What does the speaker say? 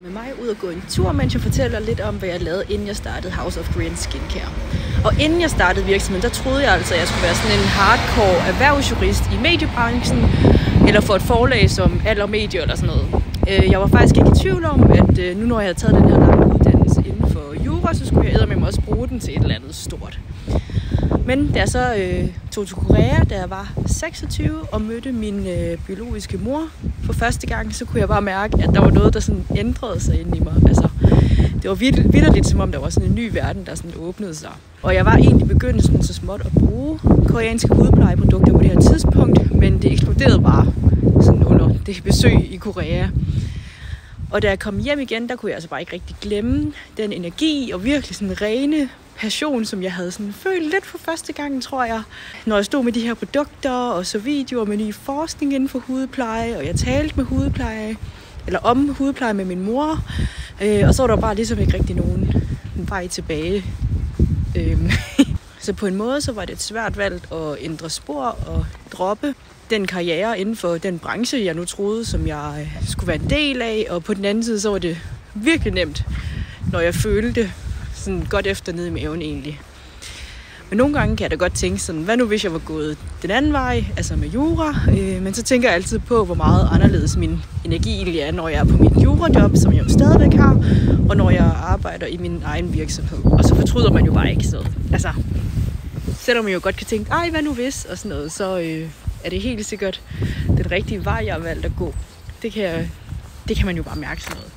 Med mig ud og gå en tur, mens jeg fortæller lidt om, hvad jeg lavede, inden jeg startede House of Green Skincare. Og inden jeg startede virksomheden, der troede jeg altså, at jeg skulle være sådan en hardcore erhvervsjurist i mediebranchen, eller for et forlag som Aller Medie eller sådan noget. Jeg var faktisk ikke i tvivl om, at nu når jeg havde taget den her lange uddannelse inden for jura, så skulle jeg eddermame også bruge den til et eller andet stort. Men da jeg så tog til Korea, da jeg var 26 og mødte min biologiske mor for første gang, så kunne jeg bare mærke, at der var noget, der sådan ændrede sig inde i mig. Altså, det var vitterligt, som om der var sådan en ny verden, der sådan åbnede sig. Og jeg var egentlig begyndt sådan så småt at bruge koreanske hudplejeprodukter på det her tidspunkt, men det eksploderede bare sådan under det besøg i Korea. Og da jeg kom hjem igen, der kunne jeg altså bare ikke rigtig glemme den energi og virkelig sådan rene passion, som jeg havde sådan følt lidt for første gang, tror jeg. Når jeg stod med de her produkter og så videoer med ny forskning inden for hudpleje, og jeg talte med hudpleje, eller om hudpleje med min mor, og så var der bare ligesom ikke rigtig nogen vej tilbage. Så på en måde, så var det et svært valg at ændre spor og droppe den karriere inden for den branche, jeg nu troede, som jeg skulle være en del af, og på den anden side, så var det virkelig nemt, når jeg følte sådan godt efter nede i maven egentlig. Men nogle gange kan jeg da godt tænke sådan, hvad nu hvis jeg var gået den anden vej, altså med jura, men så tænker jeg altid på, hvor meget anderledes min energi egentlig er, når jeg er på mit jurajob, som jeg jo stadigvæk har, og når jeg arbejder i min egen virksomhed. Og så fortryder man jo bare ikke sådan noget. Altså, selvom man jo godt kan tænke, ej, hvad nu hvis, og sådan noget, så er det helt sikkert den rigtige vej, jeg har valgt at gå. Det kan man jo bare mærke sådan noget.